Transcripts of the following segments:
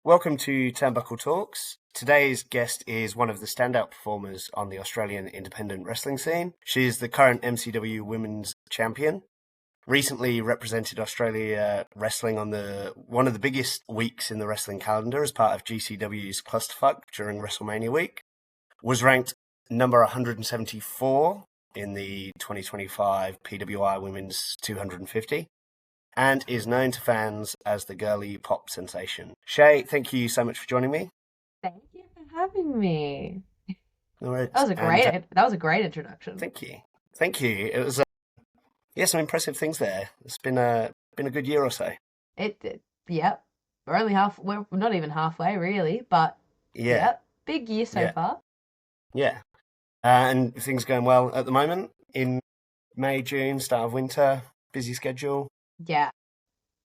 Welcome to Turnbuckle Talks. Today's guest is one of the standout performers on the Australian independent wrestling scene. She is the current MCW Women's Champion. Recently represented Australia wrestling on one of the biggest weeks in the wrestling calendar as part of GCW's Clusterfuck during WrestleMania week. Was ranked number 174 in the 2025 PWI Women's 250. And is known to fans as the Girly Pop Sensation. Shay, thank you so much for joining me. Thank you for having me. All right. That was a great introduction. Thank you. It was some impressive things there. It's been a good year or so. Yep. We're not even halfway really, but Yeah. big year so far. Yeah. And things going well at the moment in May, June, start of winter, busy schedule. Yeah.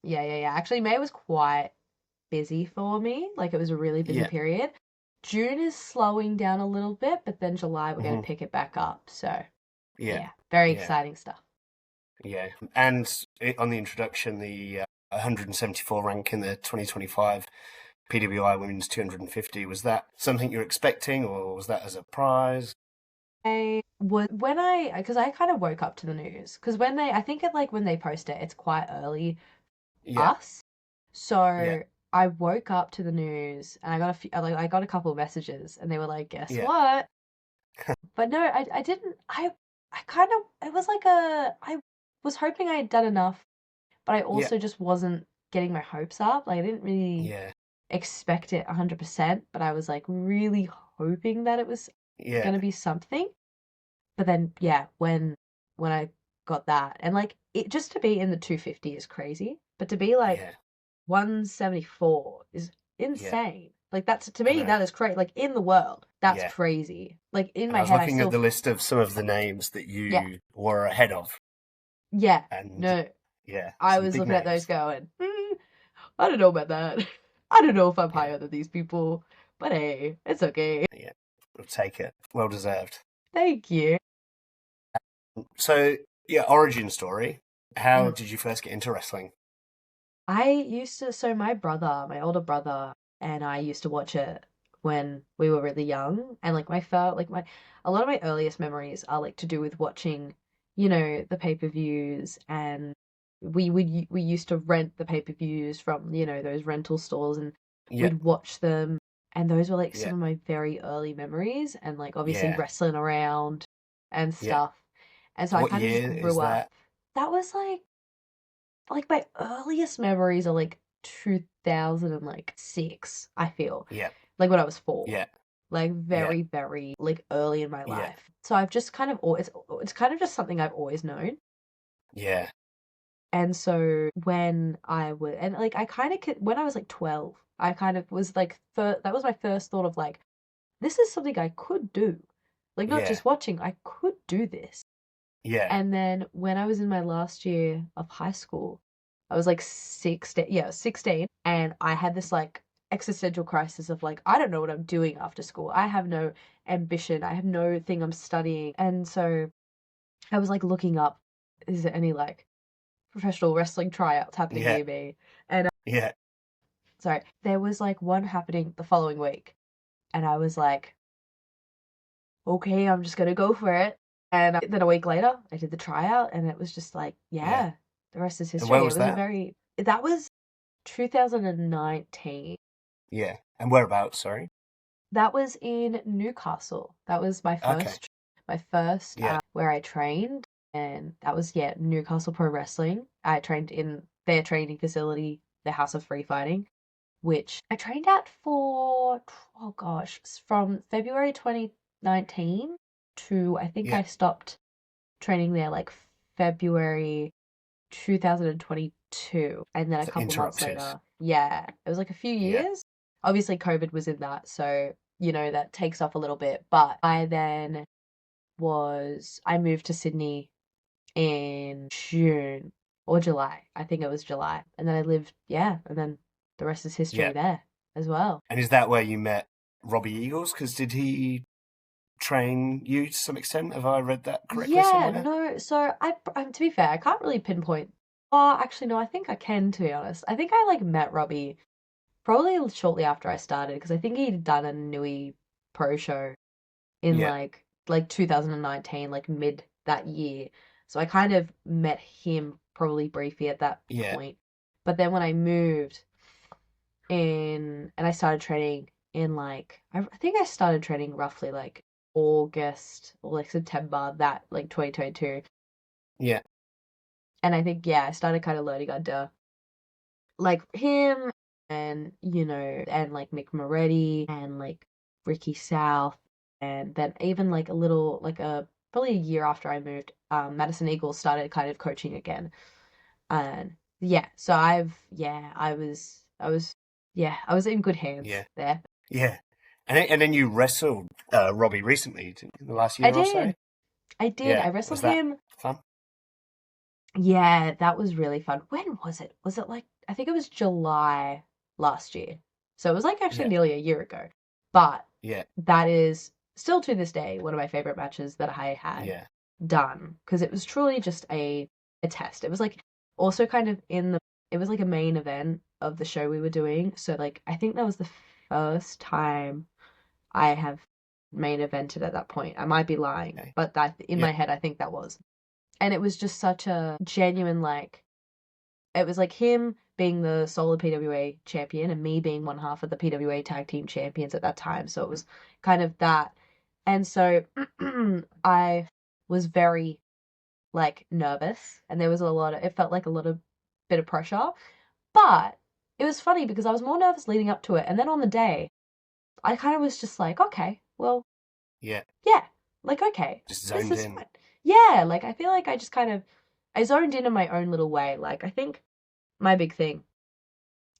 Actually, May was quite busy for me. Like, it was a really busy period. June is slowing down a little bit, but then July we're going to pick it back up. So, very exciting stuff. Yeah. And on the introduction, the 174 rank in the 2025 PWI Women's 250, was that something you're expecting, or was that a surprise? Because I kind of woke up to the news. Because when they post it, it's quite early us. So I woke up to the news and I got a couple of messages and they were like, guess what? But no, I didn't. It was like I was hoping I had done enough, but I also just wasn't getting my hopes up. Like, I didn't really expect it 100%, but I was like really hoping that it was going to be something. But then, when I got that, and like, it just to be in the 250 is crazy, but to be like 174 is insane. Like, that's, to me, that is crazy. Like, in the world, that's crazy. Like, in my head, I was looking at the list of some of the names that you were ahead of. Yeah. And I was looking at those going, I don't know about that. I don't know if I'm higher than these people, but hey, it's okay. Yeah, we'll take it. Well deserved. Thank you. So, origin story. How did you first get into wrestling? So my older brother and I used to watch it when we were really young. And like a lot of my earliest memories are like to do with watching, the pay-per-views, and we used to rent the pay-per-views from, those rental stores, and we'd watch them. And those were like some of my very early memories, and like obviously wrestling around and stuff. And so what I kind of year just grew up. That was like my earliest memories are like 2006, I feel. Yeah. Like when I was 4. Yeah. Like very, very like early in my life. So I've just kind of it's kind of just something I've always known. Yeah. And so when I was like 12, I kind of was like, that was my first thought of like, this is something I could do. Like, not just watching, I could do this. Yeah. And then when I was in my last year of high school, I was like 16, and I had this like existential crisis of like, I don't know what I'm doing after school. I have no ambition. I have no thing I'm studying. And so I was like looking up, is there any like professional wrestling tryouts happening near me? And sorry, there was like one happening the following week, and I was like, okay, I'm just gonna go for it. And then a week later, I did the tryout, and it was just like, the rest is history. And where was that? That was 2019. Yeah. And whereabouts, sorry? That was in Newcastle. That was my first where I trained, and that was Newcastle Pro Wrestling. I trained in their training facility, the House of Free Fighting, which I trained at for from February 2019 to I think I stopped training there like February 2022, and then a couple months later, it was like a few years. Obviously, COVID was in that, so that takes off a little bit. But I moved to Sydney in June or July. I think it was July, and then I lived, and then the rest is history there as well. And is that where you met Robbie Eagles? Because did he train you to some extent? Have I read that correctly somewhere? No. So to be fair, I can't really pinpoint. Oh, actually, no. I think I can, to be honest. I think I like met Robbie probably shortly after I started, because I think he'd done a Nui pro show in Yeah. like 2019, like mid that year. So I kind of met him probably briefly at that Yeah. point. But then when I moved in and I started training in like I think I started training roughly like August or like September that like 2022. Yeah. And I think yeah, I started kind of learning under like him and and like Mick Moretti and like Ricky South and then even like a little like a probably a year after I moved, Madison Eagles started kind of coaching again. And yeah, so I was in good hands Yeah. there. Yeah. And then you wrestled Robbie recently, in the last I year or so. did. I did. Yeah. I Was wrestled that him. fun? Yeah, that was really fun. When was it? Was it like I think it was July last year. So it was like actually Yeah. nearly a year ago. But Yeah. that is still to this day one of my favorite matches that I had Yeah. done because it was truly just a test. It was like also kind of it was like a main event of the show we were doing. So like I think that was the first time I have main evented at that point. I might be lying, Okay. but that in Yeah. my head I think that was. And it was just such a genuine like it was like him being the solo PWA champion and me being one half of the PWA tag team champions at that time. So it was kind of that. And so I was very like nervous and there was it felt like a lot of bit of pressure. But it was funny because I was more nervous leading up to it. And then on the day, I kind of was just like, okay, well, Yeah. yeah, like, okay, Just this zoned is in. fine. Yeah, like, I feel like I just kind of, I zoned in my own little way. Like, I think my big thing,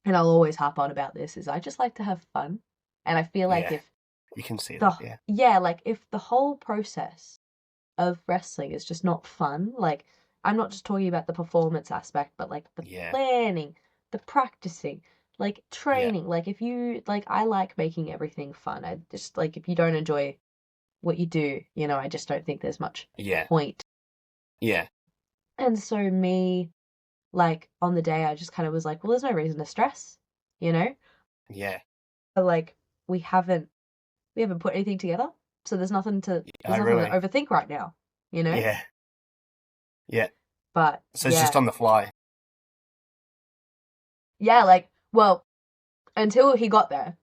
and I'll always harp on about this, is I just like to have fun. And I feel like Yeah. if You can see that. the, Yeah. yeah, like, if the whole process of wrestling is just not fun, like, I'm not just talking about the performance aspect, but like the Yeah. planning, the practicing, like Yeah. training. Like, if you, like, I like making everything fun. I just, like, if you don't enjoy what you do, I just don't think there's much Yeah. point. Yeah. And so me, like on the day, I just kind of was like, well, there's no reason to stress, you know? Yeah. But like we haven't put anything together, so I there's nothing to really. overthink right now, you know? Yeah. Yeah. But So it's just yeah, on the fly. yeah, like well, until he got there,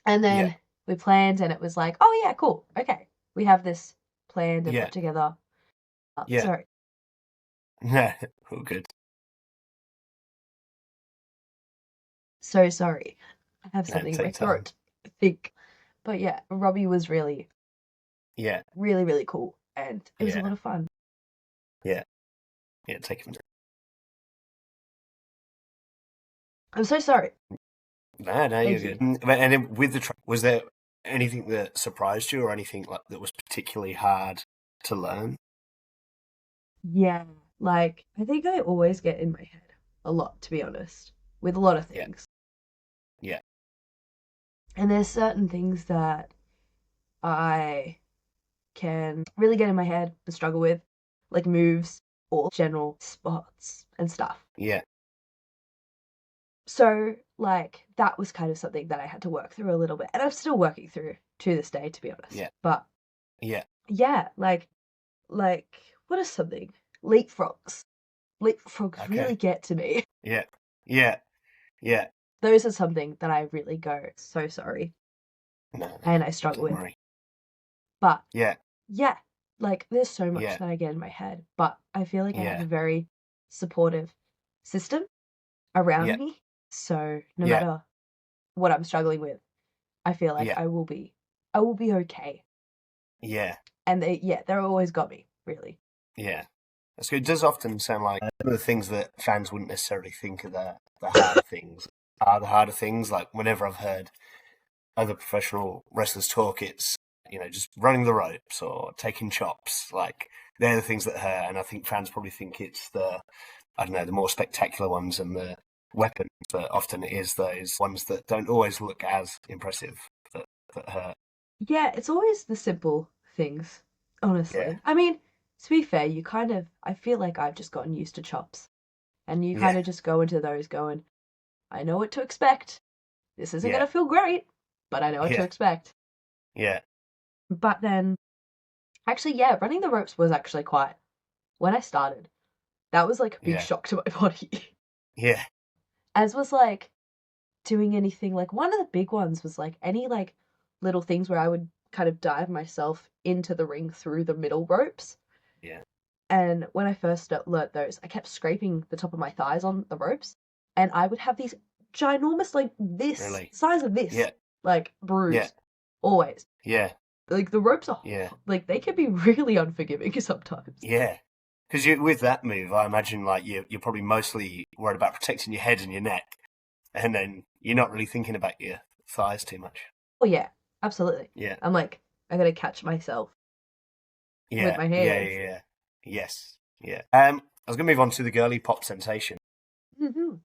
and Yeah. then we planned, and it was like, oh yeah, cool, okay, we have this planned and Yeah. put together. Yeah. Sorry, Yeah. All good. so sorry, I have No, something in my take time. throat. I think, but yeah, Robbie was really Yeah. really, really cool. And it was a lot Yeah. of fun. Yeah. Yeah. Take him. I'm so sorry. No, no, you're Thank you. good. And then with was there anything that surprised you, or anything like that was particularly hard to learn? Yeah, like I think I always get in my head a lot, to be honest, with a lot of Yeah. things. Yeah. And there's certain things that I can really get in my head and struggle with, like moves or general spots and stuff. Yeah. So, like, that was kind of something that I had to work through a little bit. And I'm still working through to this day, to be honest. Yeah. But Yeah. yeah, like what is something? Leapfrogs. Leapfrogs really Okay. get to me. Yeah. Yeah. Yeah. Those are something that I really go, so sorry, No, no, and I struggle don't with. worry. But Yeah. yeah, like there's so much Yeah. that I get in my head, but I feel like I have Yeah. a very supportive system around Yeah. me. So no Yeah. matter what I'm struggling with, I feel like Yeah. I will be okay. Yeah. And they're always got me, really. Yeah. That's good. It does often sound like one of the things that fans wouldn't necessarily think of the harder things are the harder things. Like whenever I've heard other professional wrestlers talk, it's, just running the ropes or taking chops. Like they're the things that hurt. And I think fans probably think it's I don't know, the more spectacular ones and the weapons, but often it is those ones that don't always look as impressive that hurt. Yeah, it's always the simple things, Yeah. honestly. I mean, to be fair, I feel like I've just gotten used to chops. And you kind Yeah. of just go into those going, I know what to expect. this isn't going to feel great, but I know what to expect. Yeah. But then, actually, yeah, running the ropes was actually quite, when I started, that was like a big shock to my body. Yeah. As was like doing anything, like one of the big ones was like any like little things where I would kind of dive myself into the ring through the middle ropes. Yeah. And when I first learnt those, I kept scraping the top of my thighs on the ropes, and I would have these ginormous, like this size of this, like bruise, always. Yeah. Like the ropes are, like they can be really unforgiving sometimes. Yeah. Because with that move, I imagine like you're probably mostly worried about protecting your head and your neck, and then you're not really thinking about your thighs too much. Oh yeah, absolutely. Yeah. I'm like, I gotta catch myself with my hands. Yeah. Yes. Yeah. I was going to move on to the Girly Pop Sensation. Mm-hmm.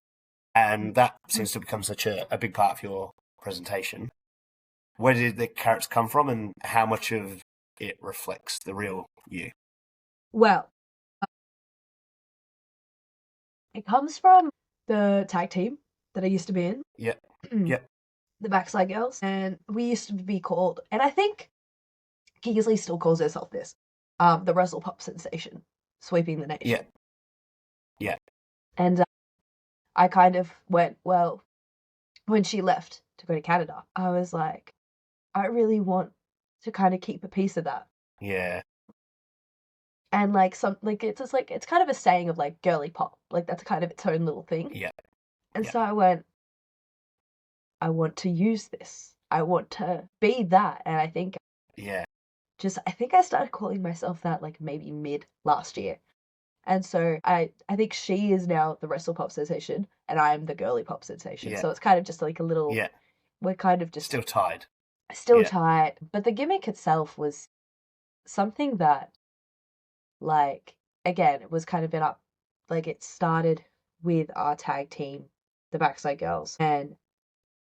And that seems to become such a big part of your presentation. Where did the character come from, and how much of it reflects the real you? Well, it comes from the tag team that I used to be in. Yeah. Yeah. The Backside Girls. And we used to be called, and I think Keesley still calls herself this, the Girly Pop Sensation, sweeping the nation. Yeah. Yeah. And I kind of went, well, when she left to go to Canada, I was like, I really want to kind of keep a piece of that. Yeah. And like it's just like, it's kind of a saying of like girly pop, like that's kind of its own little thing. Yeah. And so I went, I want to use this. I want to be that. And I think I think I started calling myself that like maybe mid last year. And so I think she is now the Wrestle Pop Sensation and I'm the Girly Pop Sensation. So it's kind of just like a little, we're kind of just still tied. Still tied. But the gimmick itself was something that, like, again, it was kind of been up, like it started with our tag team, the Backside Girls. And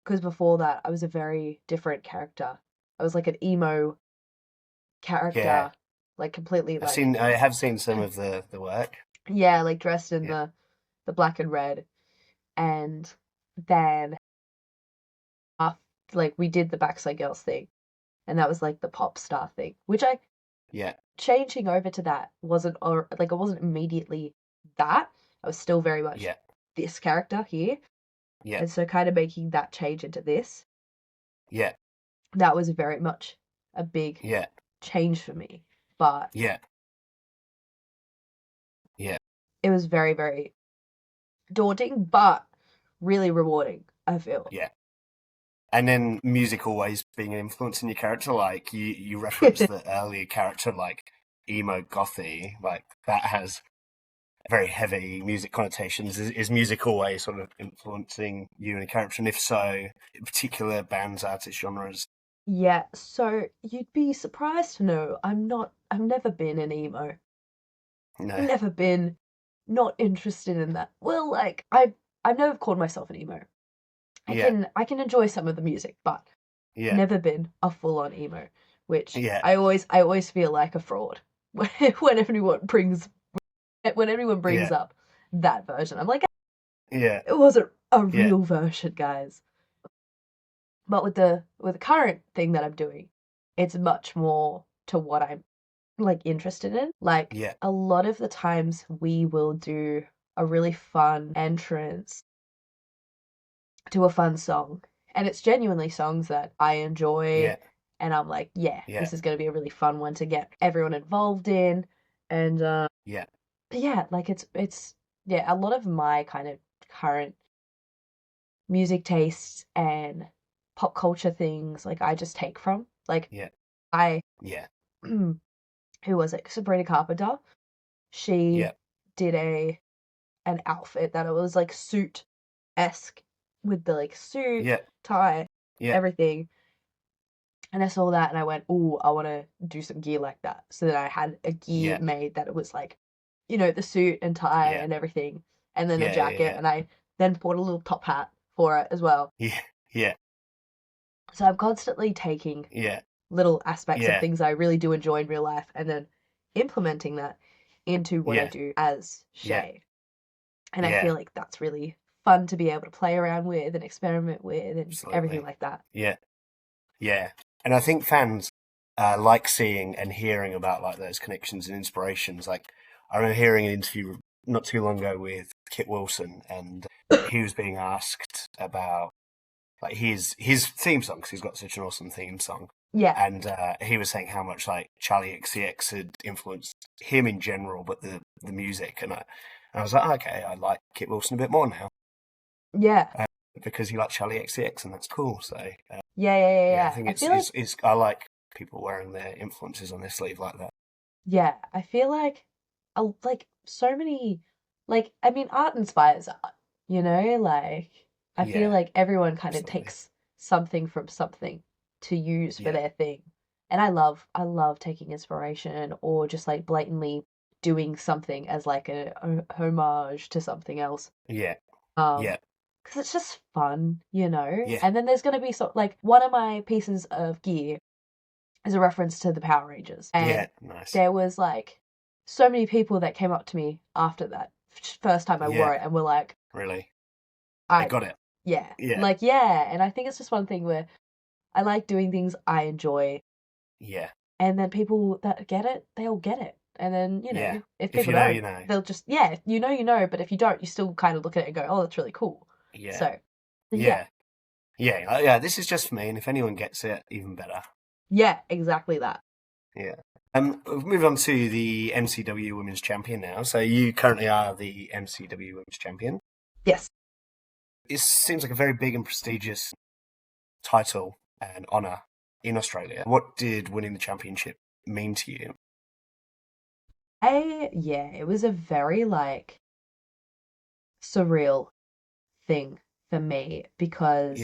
because before that, I was a very different character. I was like an emo character, like completely like. I have seen some of the work. Yeah, like dressed in the black and red, and then like we did the Backside Girls thing, and that was like the pop star thing, which I changing over to that wasn't, or like it wasn't immediately that. I was still very much this character here. Yeah. And so kind of making that change into this. Yeah. That was very much a big change for me. But it was very, very daunting, but really rewarding, I feel. Yeah. And then music always being an influence in your character, like you referenced the earlier character, like emo gothy, like that has very heavy music connotations. Is music always sort of influencing you and a character? And if so, particular bands, artists, genres? Yeah, so you'd be surprised to know I've never been an emo. No. Never been not interested in that. Well, like I've never called myself an emo. I can enjoy some of the music, but never been a full on emo, which I always feel like a fraud when everyone brings up that version. I'm like, it wasn't a real version, guys. But with the current thing that I'm doing, it's much more to what I'm like interested in. Like a lot of the times we will do a really fun entrance to a fun song, and it's genuinely songs that I enjoy, and I'm like, this is going to be a really fun one to get everyone involved in, and like it's a lot of my kind of current music tastes and pop culture things, like I just take from, like who was it? Sabrina Carpenter. She did an outfit that it was like suit-esque with the like suit, tie, everything. And I saw that and I went, "Ooh, I want to do some gear like that." So then I had a gear made that it was like, the suit and tie and everything, and then a jacket, and I then bought a little top hat for it as well. So I'm constantly taking little aspects of things I really do enjoy in real life and then implementing that into what I do as Shay. And I feel like that's really fun to be able to play around with and experiment with and everything like that. Yeah. Yeah. And I think fans like seeing and hearing about like those connections and inspirations. Like I remember hearing an interview not too long ago with Kit Wilson, and he was being asked about like his theme song, because he's got such an awesome theme song. Yeah. And he was saying how much like Charlie XCX had influenced him in general, but the music. And I was like, okay, I like Kit Wilson a bit more now. Yeah. Because you like Charlie XCX, and that's cool. So yeah. I think it's I like people wearing their influences on their sleeve like that. Yeah, I feel like so many, like, I mean, art inspires art, you know, like I feel like everyone kind of takes something from something to use for their thing. And I love taking inspiration or just like blatantly doing something as like a homage to something else. Yeah. Um, because it's just fun, you know? Yeah. And then there's gonna be like one of my pieces of gear is a reference to the Power Rangers. And nice. there was like so many people that came up to me after that first time I wore it and were like, really? I got it. Yeah. Like, yeah. And I think it's just one thing where I like doing things I enjoy. Yeah. And then people that get it, they'll get it. And then, you know, if people you know, you know. they'll just, you know. But if you don't, you still kind of look at it and go, oh, that's really cool. Yeah. So, yeah, this is just for me. And if anyone gets it, even better. Yeah, exactly that. Yeah. We've moved on to the MCW Women's Champion now. So you currently are the MCW Women's Champion. Yes. It seems like a very big and prestigious title and honour in Australia. What did winning the championship mean to you? It was a very like surreal thing for me because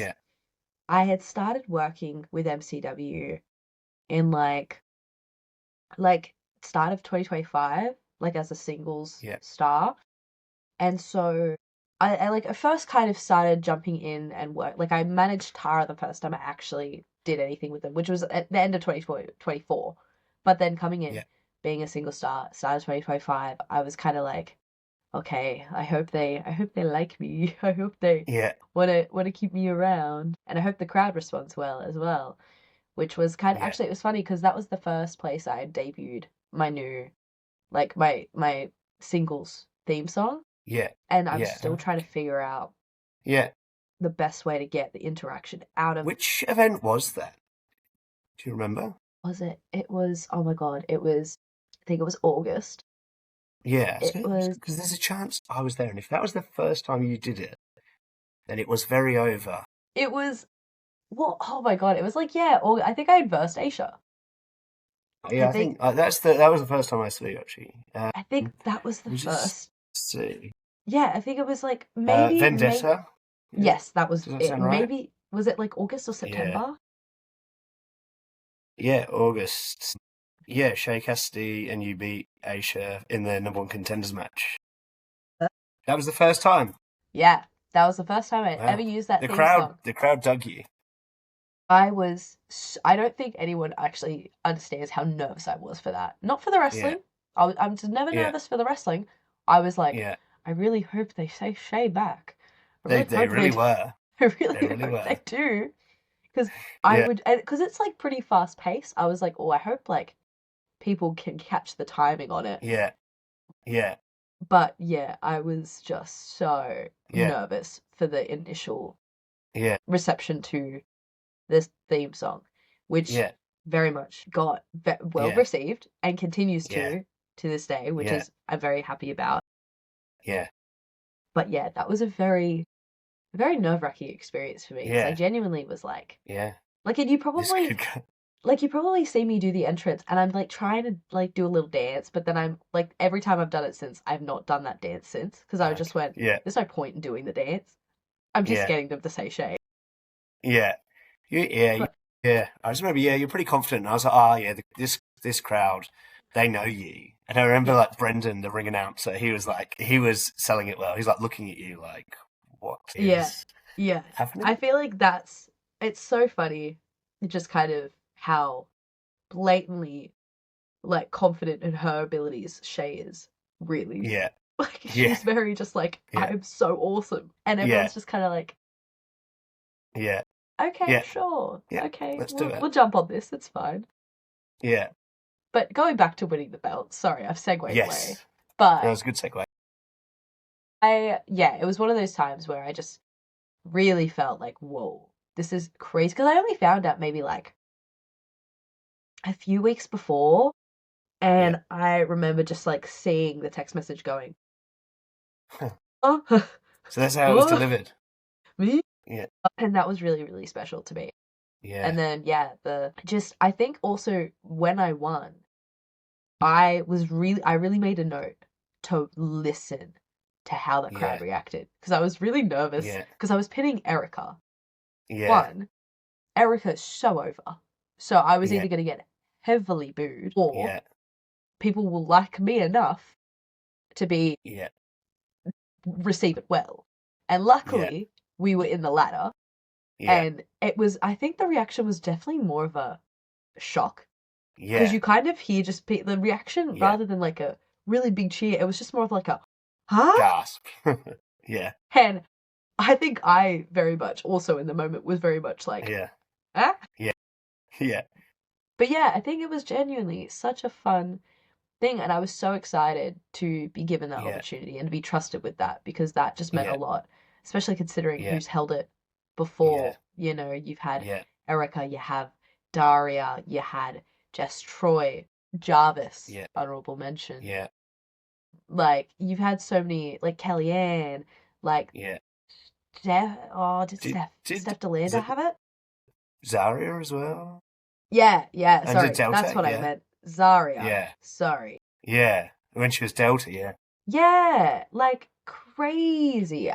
I had started working with MCW in like start of 2025, like as a singles star. And so I like at first kind of started jumping in and work. Like I managed Tara the first time I actually did anything with them, which was at the end of 2024. But then coming in, being a single star, start of 2025, I was kind of like, okay, I hope they like me. I hope they wanna keep me around. And I hope the crowd responds well as well. Which was kind of actually, it was funny because that was the first place I had debuted my new like my singles theme song. Yeah. And I'm still trying to figure out the best way to get the interaction out of. Which event was that? Do you remember? It was, oh my God, I think it was August. Yeah, because there's a chance I was there, and if that was the first time you did it, then it was very over. It was, well, oh my God, it was like, I think I had versed Aisha. Yeah, I think that was the first time I saw you actually. I think that was the first. See. Yeah, I think it was like maybe Vendetta. Yes, that was Does that it. sound right? Maybe was it like August or September? Yeah, August. Yeah, Shay Kassidy and you beat Aisha in the number one contenders match. That was the first time. Yeah, that was the first time I ever used that theme song. The crowd dug you. I don't think anyone actually understands how nervous I was for that. Not for the wrestling. I'm just never nervous for the wrestling. I was like, I really hope they say Shay back. They really were. I really hope they do. Because because it's like pretty fast paced. I was like, oh, I hope like people can catch the timing on it. Yeah. But I was just so nervous for the initial reception to this theme song, which very much got well received and continues to this day, which is I'm very happy about. Yeah. But that was a very, very nerve-wracking experience for me because I genuinely was like, like, and you probably see me do the entrance and I'm like trying to like do a little dance, but then I'm like every time I've done it since, I've not done that dance since because I just went, there's no point in doing the dance. I'm just getting them to say Shay. Yeah. I just remember, you're pretty confident. And I was like, this crowd, they know you. And I remember like Brendan, the ring announcer, he was selling it well. He's like looking at you like, what is happening? I feel like it's so funny, just kind of how blatantly like confident in her abilities Shay is, really. Yeah. Like, she's very just like, I'm so awesome. And everyone's just kind of like, okay, sure. Okay, we'll jump on this. It's fine. Yeah. But going back to winning the belt, sorry, I've segued away. But that was a good segue. It was one of those times where I just really felt like, whoa, this is crazy. Because I only found out maybe like a few weeks before. And I remember just like seeing the text message going, oh. So that's how it was delivered. Me? Yeah. And that was really, really special to me. Yeah. And then, I think also when I won, I really made a note to listen to how the crowd reacted. Because I was really nervous. Because I was pinning Erica. One, Erica's so over. So I was either going to get heavily booed or people will like me enough to be receive it well. And luckily, we were in the latter. And it was, I think the reaction was definitely more of a shock. Because you kind of hear just the reaction rather than like a really big cheer. It was just more of like a, huh? Gasp. And I think I very much also in the moment was very much like, ah? Yeah. But I think it was genuinely such a fun thing. And I was so excited to be given that opportunity and to be trusted with that because that just meant a lot, especially considering who's held it before. You know, you've had Erica, you have Daria, you had Jess Troy, Jarvis, honorable mention. Like, you've had so many, like Kellyanne, like Steph, Steph DeLanda have it? Zaria as well? Sorry, Delta, that's what I meant. Zaria. Yeah. Sorry. Yeah, when she was Delta, Yeah, like crazy.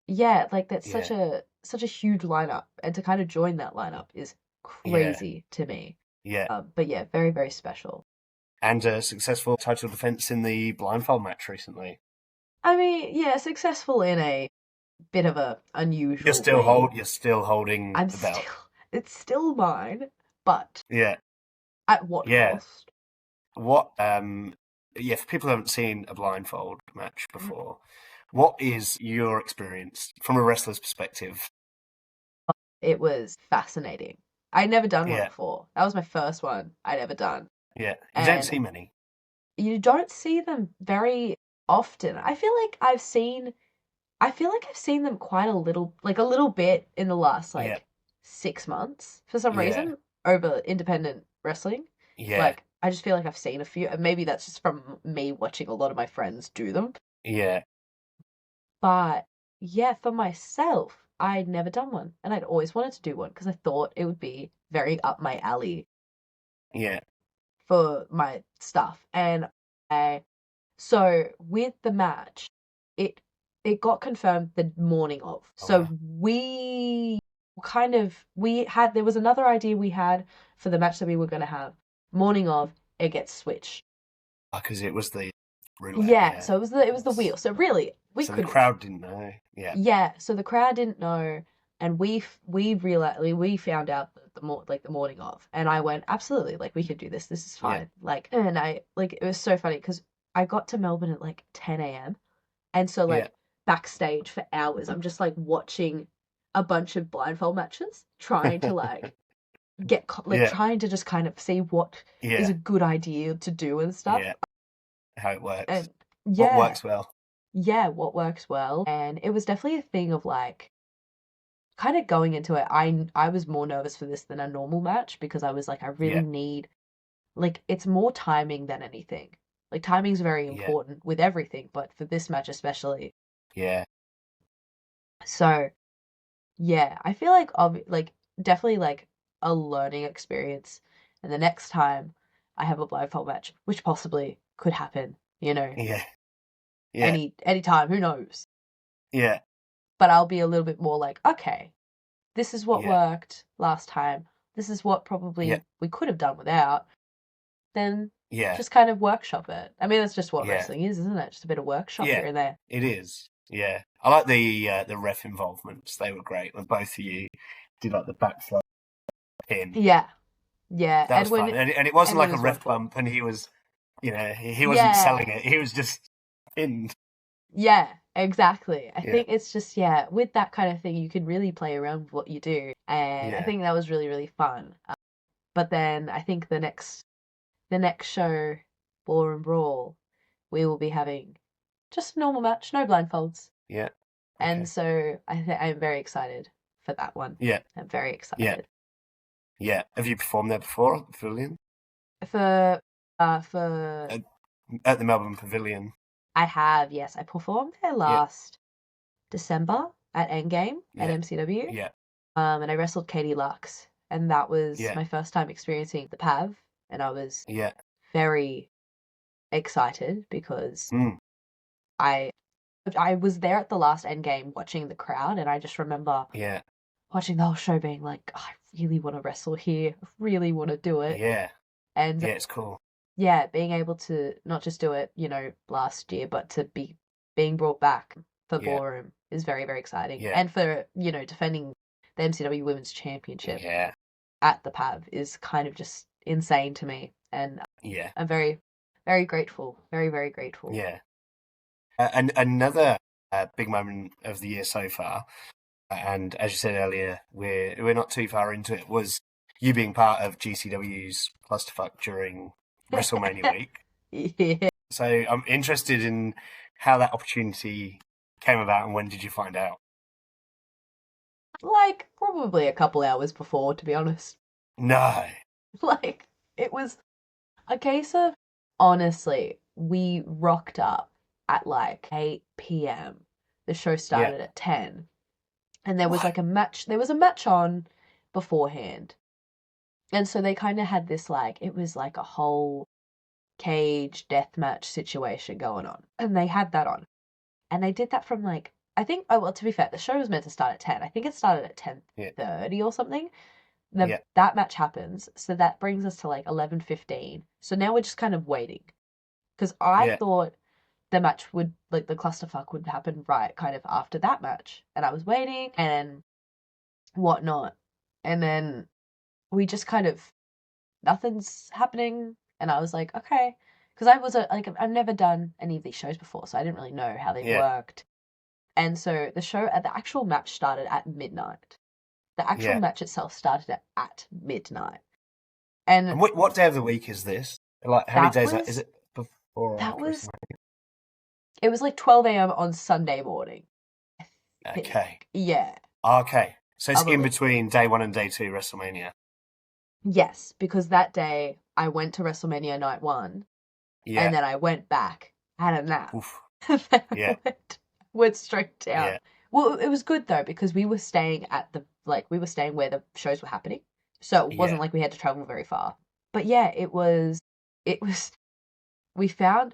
Like that's such a huge lineup, and to kind of join that lineup is crazy to me. But very, very special. And a successful title defense in the blindfold match recently. I mean, successful in a bit of a unusual way. You're still holding the belt. It's still mine, but at what cost? What for people who haven't seen a blindfold match before, what is your experience from a wrestler's perspective? It was fascinating. I'd never done one before. That was my first one I'd ever done. Yeah, you don't see many. You don't see them very often. I feel like I've seen them quite a little bit in the last 6 months for some reason over independent wrestling. Yeah. Like, I just feel like I've seen a few, and maybe that's just from me watching a lot of my friends do them. Yeah. But for myself, I'd never done one, and I'd always wanted to do one because I thought it would be very up my alley. Yeah. For my stuff. And so with the match, it got confirmed the morning of. So there was another idea we had for the match that we were going to have. Morning of, it gets switched. Because it was the roulette. So it was the wheel. So really, the crowd didn't know. Yeah, so the crowd didn't know, and we found out the morning of, and I went, absolutely, like, we could do this. This is fine. Like, and it was so funny because I got to Melbourne at like 10 a.m. and so backstage for hours, I'm just like watching a bunch of blindfold matches, trying to trying to just kind of see what is a good idea to do and stuff. How it works. And what works well. What works well. And it was definitely a thing of like, kind of going into it, I was more nervous for this than a normal match because I was like, I really need, like, it's more timing than anything. Like, timing's very important with everything, but for this match especially. Yeah. So, I feel like definitely like a learning experience. And the next time I have a blindfold match, which possibly could happen, you know. Yeah. Any time, who knows? Yeah. But I'll be a little bit more like, okay, this is what worked last time. This is what probably we could have done without. Then just kind of workshop it. I mean, that's just what wrestling is, isn't it? Just a bit of workshop here and there. It is. Yeah. I like the ref involvements. They were great when both of you did like the backflip pin. Yeah. That was fun. And it wasn't like a ref bump and he was he wasn't selling it. He was just in. Yeah, exactly. I think it's just, with that kind of thing, you can really play around with what you do. And I think that was really, really fun. But then I think the next show, Ballroom Brawl, we will be having just a normal match, no blindfolds. Yeah. And so I'm very excited for that one. Yeah. I'm very excited. Yeah. Have you performed there before at the Pavilion? For At the Melbourne Pavilion. I have, yes. I performed there last December at Endgame at MCW. Yeah. And I wrestled Katie Lux, and that was my first time experiencing the PAV, and I was very excited because I was there at the last Endgame watching the crowd, and I just remember watching the whole show being like, I really want to wrestle here. I really want to do it. Yeah. And it's cool. Yeah, being able to not just do it, last year, but to be being brought back for Ballroom is very, very exciting. Yeah. And for, defending the MCW Women's Championship at the PAV is kind of just insane to me. And I'm very, very grateful. Very, very grateful. Yeah. And another big moment of the year so far, and as you said earlier, we're not too far into it, was you being part of GCW's Clusterfuck during WrestleMania week. Yeah. So I'm interested in how that opportunity came about, and when did you find out? Like, probably a couple hours before, to be honest. No. Like, it was a case of, honestly, we rocked up at like 8 p.m. The show started at 10. And there was like a match. There was a match on beforehand. And so they kind of had this it was like a whole cage death match situation going on. And they had that on. And they did that from I think, to be fair, the show was meant to start at 10. I think it started at 10:30 or something. That match happens. So that brings us to 11:15. So now we're just kind of waiting. Because I thought the match would, the clusterfuck would happen right kind of after that match. And I was waiting and whatnot. And then we just kind of, nothing's happening. And I was like, okay. Because I was I've never done any of these shows before, so I didn't really know how they worked. And so the actual match started at midnight. The actual match itself started at midnight. And what day of the week is this? How many days is it before? It was 12 a.m. on Sunday morning. Okay. Yeah. Okay. So it's in between day 1 and day 2 WrestleMania. Yes, because that day I went to WrestleMania night 1. Yeah. And then I went back, had a nap. Oof. Yeah. Went straight down. Yeah. Well, it was good though because we were staying at we were staying where the shows were happening. So it wasn't like we had to travel very far. But yeah, it was we found,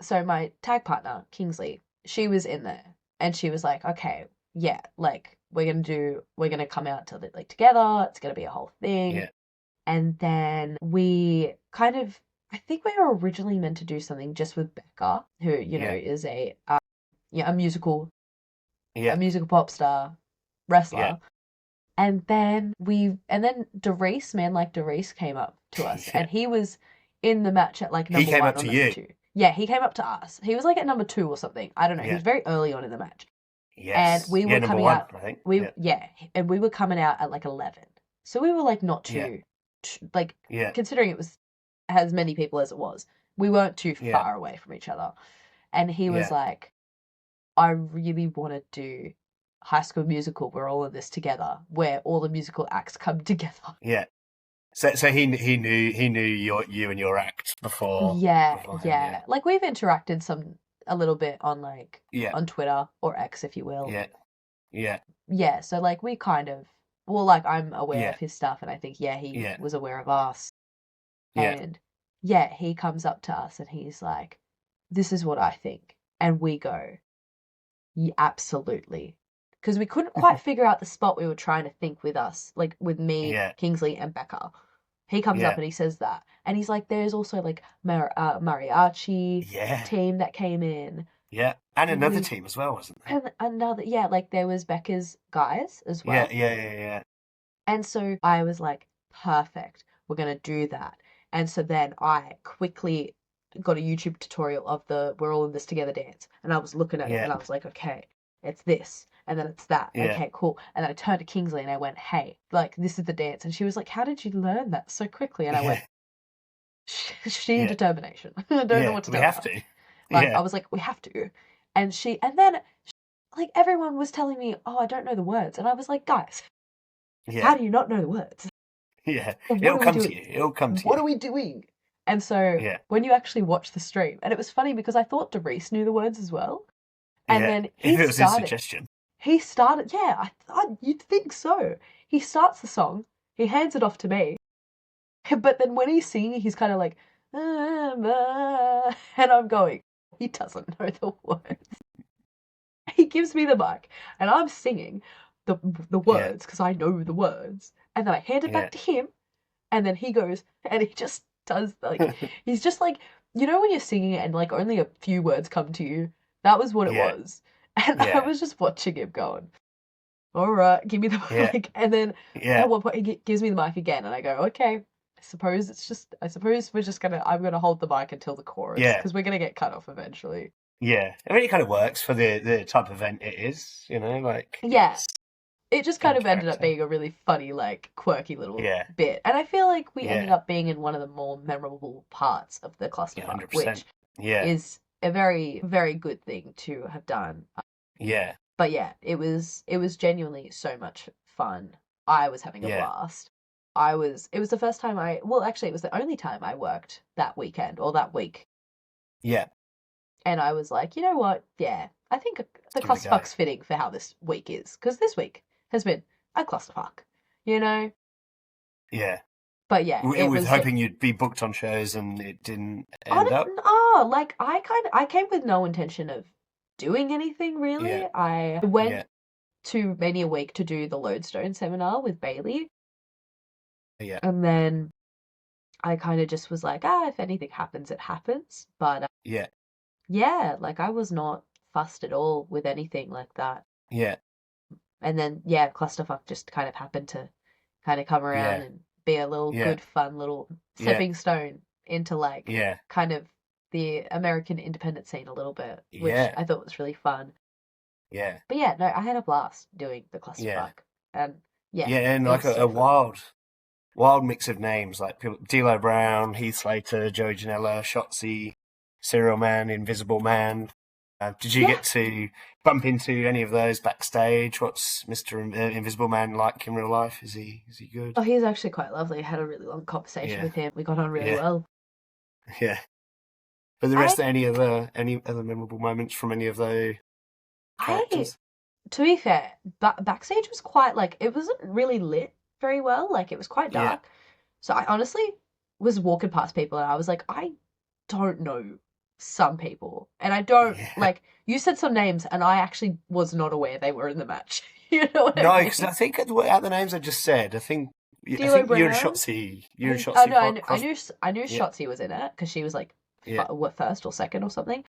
so my tag partner, Kingsley, she was in there and she was like, okay, yeah, we're going to come out to together. It's going to be a whole thing. Yeah. And then we kind of, I think we were originally meant to do something just with Becca, who, is a musical pop star wrestler. Yeah. And then Derice, man like Derice came up to us and he was in the match at number 1 or number 2. Yeah, he came up to us. He was at number 2 or something. I don't know. Yeah. He was very early on in the match. Yes. And we were coming out, I think. And we were coming out at 11. So we were not too, considering it was as many people as it was, we weren't too far away from each other. And he was like, I really want to do High School Musical. We're all in this together, where all the musical acts come together. Yeah. So he knew you and your act before. Yeah. We've interacted a little bit on on Twitter or X, if you will. Yeah. Yeah. Yeah. So we kind of, I'm aware of his stuff, and I think he was aware of us. Yeah. And he comes up to us and he's like, "This is what I think," and we go, "Yeah, absolutely." Because we couldn't quite figure out the spot we were trying to think with us, with me, Kingsley, and Becca. He comes up and he says that. And he's like, there's also mariachi team that came in. Yeah. And another team as well, wasn't there? And another, there was Becca's guys as well. Yeah. And so I was like, perfect, we're going to do that. And so then I quickly got a YouTube tutorial of the We're All in This Together dance, and I was looking at it, and I was like, okay, it's this, and then it's that. Yeah. Okay, cool. And then I turned to Kingsley and I went, hey, like, this is the dance. And she was like, how did you learn that so quickly? And I went, sheer determination. I don't know what to we tell have her. to. Like, I was like, we have to. And then, like, everyone was telling me, oh, I don't know the words. And I was like, guys, how do you not know the words? Yeah. What It'll are we come doing? to you. It'll come to What you. are we doing? And so Yeah. when you actually watch the stream, and it was funny because I thought Derice knew the words as well. And then If it was his suggestion. yeah, you'd think so. He starts the song, he hands it off to me, but then when he's singing, he's kind of like, and I'm going, he doesn't know the words. He gives me the mic, and I'm singing the words because I know the words, and then I hand it back to him, and then he goes, and he just does, like, he's just like, you know when you're singing and like only a few words come to you? That was what it was. And I was just watching him going, all right, give me the mic. And then at one point he gives me the mic again, and I go, okay, I suppose I'm gonna hold the mic until the chorus because we're gonna get cut off eventually. Yeah, I mean, it kind of works for the type of event it is, you know, like. Yeah. It just kind of ended up being a really funny, like, quirky little bit. And I feel like we ended up being in one of the more memorable parts of the clusterfuck, which is a very, very good thing to have done. Yeah. But yeah, it was genuinely so much fun. I was having a blast. It was the first time it was the only time I worked that weekend or that week. Yeah. And I was like, you know what? Yeah, I think the clusterfuck's fitting for how this week is. Because this week has been a clusterfuck, you know? Yeah. But yeah, it was hoping you'd be booked on shows and it didn't end up. Like I came with no intention of doing anything really. Yeah. I went to Mania Week to do the Lodestone seminar with Bailey. Yeah. And then I kind of just was like, if anything happens, it happens. But yeah, like I was not fussed at all with anything like that. Yeah. And then clusterfuck just kind of happened to kind of come around and be a little good fun little stepping stone into like kind of the American independent scene a little bit, which I thought was really fun. Yeah. But yeah, no, I had a blast doing the clusterfuck. And and like a wild mix of names like people, D'Lo Brown, Heath Slater, Joey Janela, Shotzi, Serial Man, Invisible Man. Did you get to bump into any of those backstage? What's Mr. Invisible Man like in real life? Is he good? Oh, he's actually quite lovely. I had a really long conversation with him. We got on really well. Yeah. But the rest, any other memorable moments from any of those characters? To be fair, backstage was quite like, it wasn't really lit very well. Like it was quite dark. So I honestly was walking past people and I was like, I don't know some people, and I don't like. You said some names, and I actually was not aware they were in the match. You know what I mean? No, because I think out the names I just said, I think you and Shotzi. Oh no, I knew Shotzi was in it because she was like first or second or something.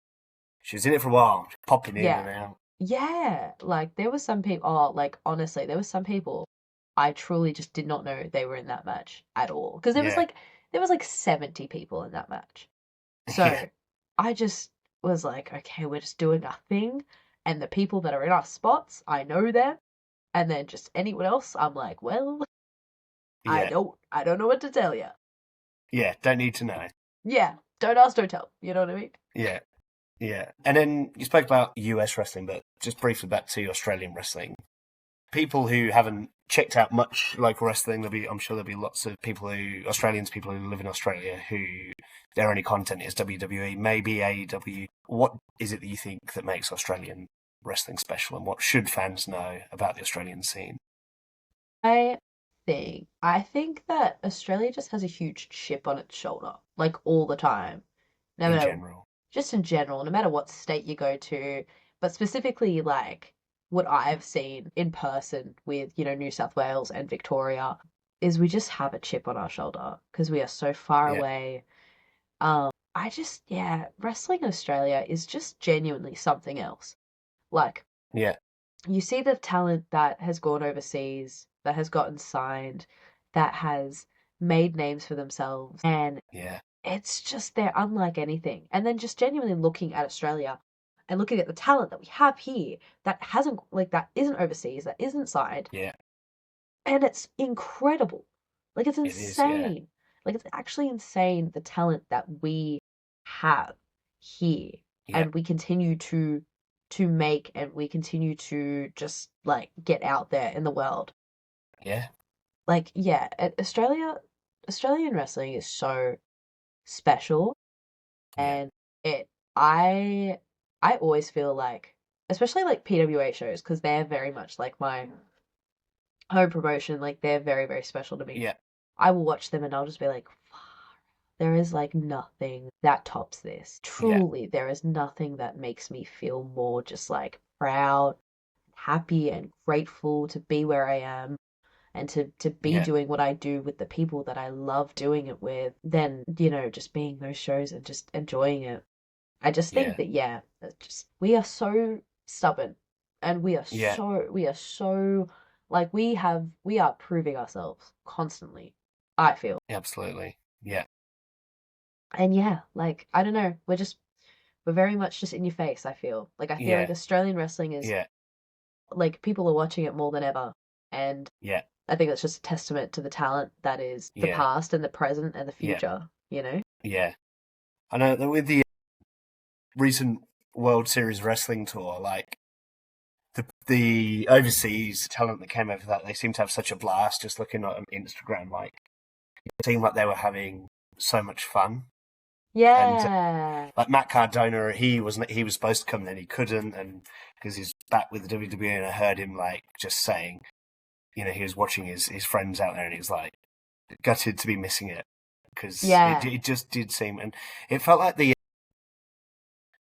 She was in it for a while, popping in and out. Yeah, like there was some people. Oh, like honestly, there was some people I truly just did not know they were in that match at all because there was like 70 people in that match. So I just was like, okay, we're just doing our thing, and the people that are in our spots, I know them, and then just anyone else, I'm like, well, I don't know what to tell you. Yeah, don't need to know. Yeah, don't ask, don't tell. You know what I mean? Yeah, yeah. And then you spoke about US wrestling, but just briefly back to Australian wrestling. People who haven't checked out much local wrestling, I'm sure there'll be lots of people who live in Australia who their only content is WWE, maybe AEW. What is it that you think that makes Australian wrestling special, and what should fans know about the Australian scene? I think that Australia just has a huge chip on its shoulder, like all the time. Just in general, no matter what state you go to, but specifically like what I've seen in person with, New South Wales and Victoria is we just have a chip on our shoulder because we are so far away. Wrestling in Australia is just genuinely something else. Like, you see the talent that has gone overseas, that has gotten signed, that has made names for themselves, and it's just they're unlike anything. And then just genuinely looking at Australia and looking at the talent that we have here that hasn't like that isn't overseas, that isn't signed, Yeah. and it's incredible. Like it's It is. Yeah. insane. Like it's actually insane the talent that we have here Yeah. and we continue to make and we continue to just like get out there in the world. Yeah. Like yeah, Australian wrestling is so special Yeah. and it I I always feel like especially like PWA shows because they're very much like my home promotion, like they're very, very special to me. Yeah. I will watch them and I'll just be like, there is like nothing that tops this. Yeah. Truly, there is nothing that makes me feel more just like proud, happy, and grateful to be where I am and to be Yeah. doing what I do with the people that I love doing it with than, just being those shows and just enjoying it. I just think Yeah. that, yeah, it's just we are so stubborn and Yeah. we are so like we are proving ourselves constantly, I feel. Absolutely. Yeah. And yeah, like I don't know, we're very much just in your face, I feel. Like I feel like Yeah. Australian wrestling is Yeah. like people are watching it more than ever. And Yeah. I think that's just a testament to the talent that is the Yeah. past and the present and the Yeah. future, you know? Yeah. I know that with the recent World Series wrestling tour, like the overseas talent that came over that, they seem to have such a blast just looking at Instagram. Like, it seemed like they were having so much fun. And Yeah. like Matt Cardona, he was supposed to come, then he couldn't, and because he's back with the WWE, and I heard him like just saying, he was watching his friends out there, and he was like gutted to be missing it because Yeah. it just did seem, and it felt like the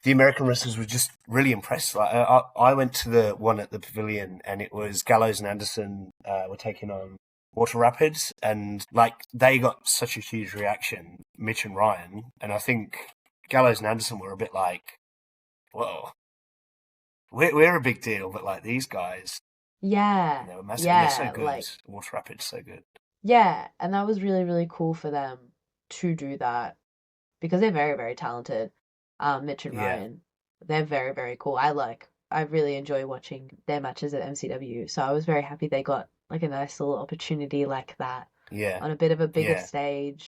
American wrestlers were just really impressed. Like I went to the one at the Pavilion, and it was Gallows and Anderson were taking on Water Rapids, and like they got such a huge reaction, Mitch and Ryan, and I think Gallows and Anderson were a bit like, "Whoa, we're a big deal," but like these guys, Yeah. and they were massive, and they're so Yeah. good. Like Water Rapids, so good. yeah, and that was really, really cool for them to do that because they're very, very talented. Mitch and Yeah, Ryan, they're very, very cool. I really enjoy watching their matches at MCW, so I was very happy they got like a nice little opportunity like that yeah, on a bit of a bigger yeah, stage.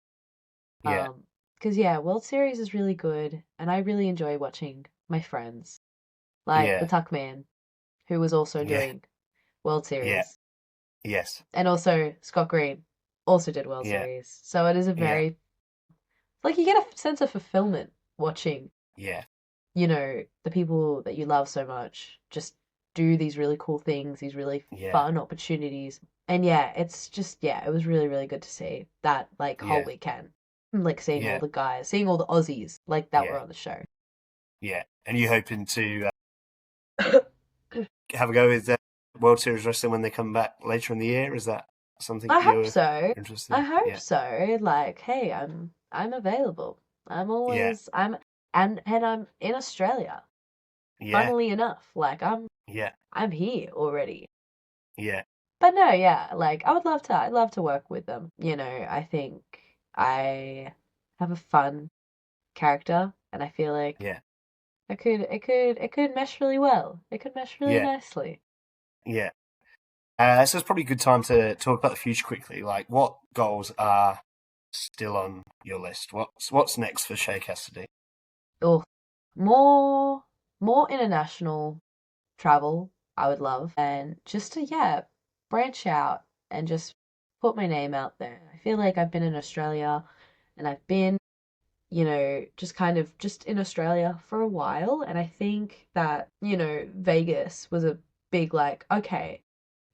yeah, Because yeah, World Series is really good, and I really enjoy watching my friends like the yeah, Tuckman, who was also yeah, doing World yeah, Series, yes, and also Scott Green also did World yeah, Series. So it is a yeah, very like you get a sense of fulfillment watching, yeah, the people that you love so much just do these really cool things, these really yeah, fun opportunities. And yeah, it's just yeah, it was really, really good to see that like whole yeah, weekend. Like seeing all yeah, the guys, seeing all the Aussies like that were yeah, on the show. yeah. And you hoping to have a go with World Series wrestling when they come back later in the year? Is that something I hope you're so. interested I in? hope Yeah, so. Like, hey, I'm available. I'm yeah, always and I'm in Australia. yeah, Funnily enough, like yeah, I'm here already. yeah, But no, yeah, like I'd love to work with them. I think I have a fun character and I feel like yeah, it could mesh really well. It could mesh really yeah, nicely. yeah. So it's probably a good time to talk about the future quickly. Like, what goals are still on your list? What's next for Shay Kassidy? Oh, more more international travel I would love and just to yeah, branch out and just put my name out there. I feel like I've been in Australia and I've been just kind of just in Australia for a while. And I think that, Vegas was a big like, okay,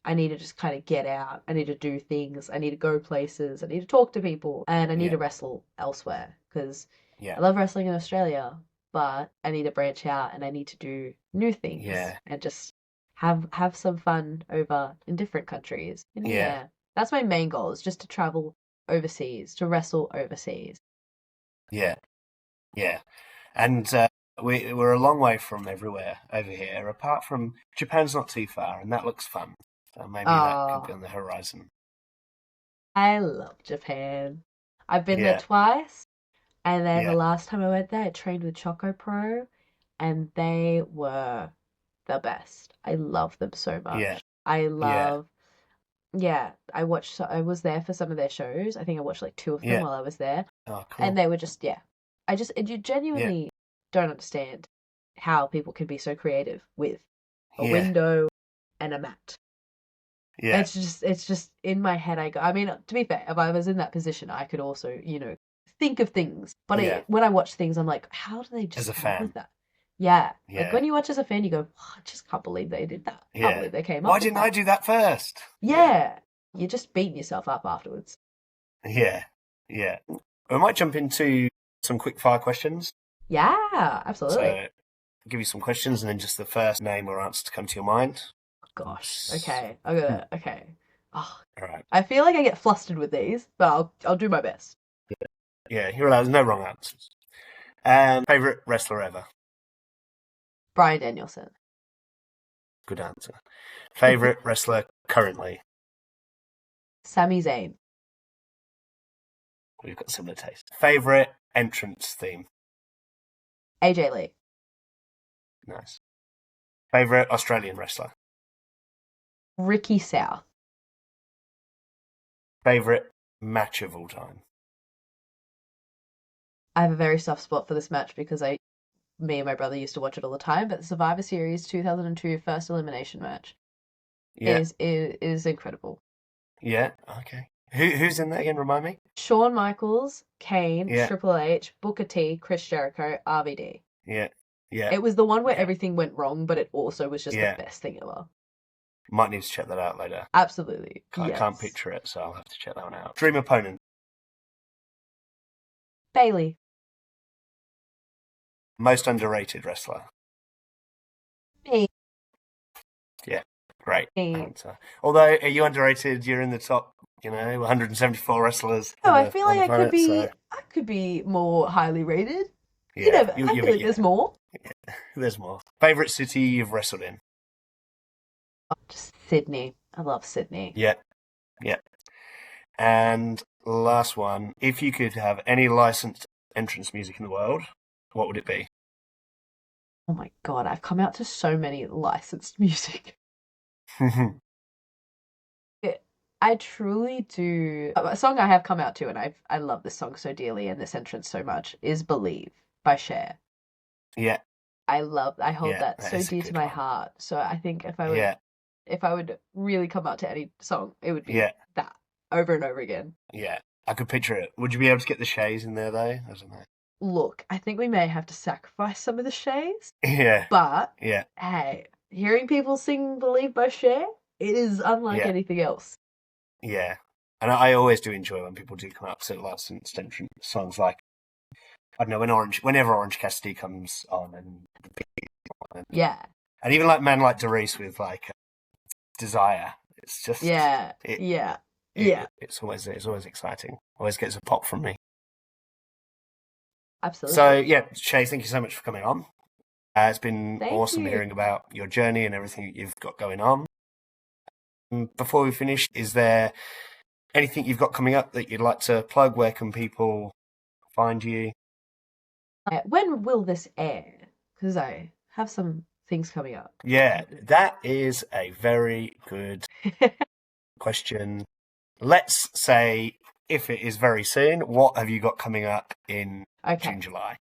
I need to just kind of get out. I need to do things. I need to go places. I need to talk to people. And I need Yeah, to wrestle elsewhere because yeah, I love wrestling in Australia, but I need to branch out and I need to do new things yeah, and just have some fun over in different countries. And yeah, yeah, that's my main goal is just to travel overseas, to wrestle overseas. yeah, yeah. And we're a long way from everywhere over here. Apart from Japan's not too far, and that looks fun. So maybe that could be Oh, on the horizon. I love Japan. I've been there Yeah, twice, And then the Yeah. last time I went there, I trained with Choco Pro, and they were the best. I love them so Yeah. much. I Yeah. love, yeah, I was there for some of their shows. I think I watched like two of them Yeah. while I was there, Oh, and cool. they were just, yeah. You Yeah. genuinely don't understand how people can be so creative with a Yeah. window and a mat. Yeah. It's just in my head. I mean, to be fair, if I was in that position, I could also, think of things. But Yeah. when I watch things, I'm like, how do they As just a come up with fan. that? Yeah, like Yeah. when you watch as a fan, you go, "Oh, I just can't believe they did that. Can't Yeah. believe they came Why up with didn't I that." do that first? Yeah. Yeah, you're just beating yourself up afterwards. Yeah. Yeah. We might jump into some quick fire questions. Yeah, absolutely. So I'll give you some questions and then just the first name or answer to come to your mind. Gosh. Oops. Okay, I'm gonna. Okay. Oh, All right. I feel like I get flustered with these, but I'll do my best. Yeah, you're allowed. There's no wrong answers. Favorite wrestler ever? Bryan Danielson. Good answer. Favorite wrestler currently? Sami Zayn. We've got similar taste. Favorite entrance theme? AJ Lee. Nice. Favorite Australian wrestler? Ricky South. Favorite match of all time? I have a very soft spot for this match because me and my brother used to watch it all the time. But the Survivor Series 2002 first elimination match Yeah. is incredible. Yeah. Okay. Who's in that again? Remind me. Shawn Michaels, Kane, Yeah. Triple H, Booker T, Chris Jericho, RVD. Yeah. Yeah. It was the one where Okay. everything went wrong, but it also was just the Yeah. best thing ever. Might need to check that out later. Absolutely. I can't Yes. picture it, so I'll have to check that one out. Dream opponent? Bailey. Most underrated wrestler? Me. Yeah. Great Me. answer. Although, are you underrated? You're in the top, 174 wrestlers. No, on I the, feel on like the planet, so I could be more highly rated. yeah, I feel like there's more. there's more. Favorite city you've wrestled in? Oh, just Sydney. I love Sydney. Yeah. Yeah. And last one, if you could have any licensed entrance music in the world, what would it be? Oh my God, I've come out to so many licensed music. I truly do. A song I have come out to, and I love this song so dearly and this entrance so much, is "Believe" by Cher. Yeah. I hold Yeah, that that so is a dear to good my one. heart. So I think Yeah. if I would really come out to any song, it would be Yeah. that over and over again. Yeah. I could picture it. Would you be able to get the Shays in there though? I don't know. Look, I think we may have to sacrifice some of the Shays, Yeah. but Yeah. hey, hearing people sing "Believe" by Cher, it is unlike Yeah. anything else. Yeah. And I always do enjoy when people do come up with licensed entrance songs like, I don't know, whenever Orange Cassidy comes on Yeah, and even like Man Like Doris with like Desire. It's just yeah, it, yeah, yeah. it's always exciting. Always gets a pop from me. Absolutely. So yeah, Shay, thank you so much for coming on. It's been Thank awesome you. hearing about your journey and everything that you've got going on. Before we finish, is there anything you've got coming up that you'd like to plug? Where can people find you? When will this air? Because I have some things coming up. Yeah, that is a very good question. Let's say if it is very soon, what have you got coming up in Okay. June, July?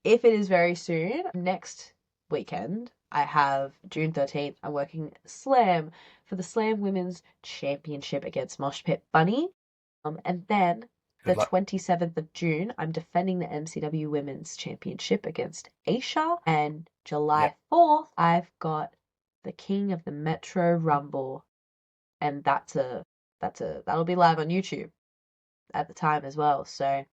If it is very soon, next weekend, I have June 13th, I'm working Slam for the Slam Women's Championship against Mosh Pit Bunny. And then the Good luck. 27th of June, I'm defending the MCW Women's Championship against Aisha. And July 4th, I've got the King of the Metro Rumble. And that'll be live on YouTube at the time as well. So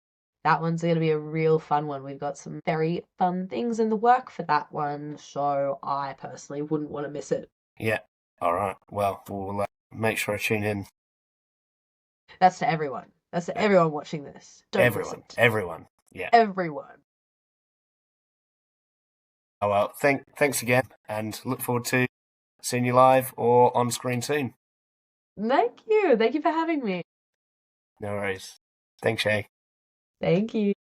that one's going to be a real fun one. We've got some very fun things in the work for that one. So I personally wouldn't want to miss it. Yeah. All right. Well, we'll make sure I tune in. That's to everyone. That's to everyone watching this. Don't miss it. Everyone. Yeah. Everyone. Oh, well, thanks again and look forward to seeing you live or on screen soon. Thank you. Thank you for having me. No worries. Thanks, Shay. Thank you.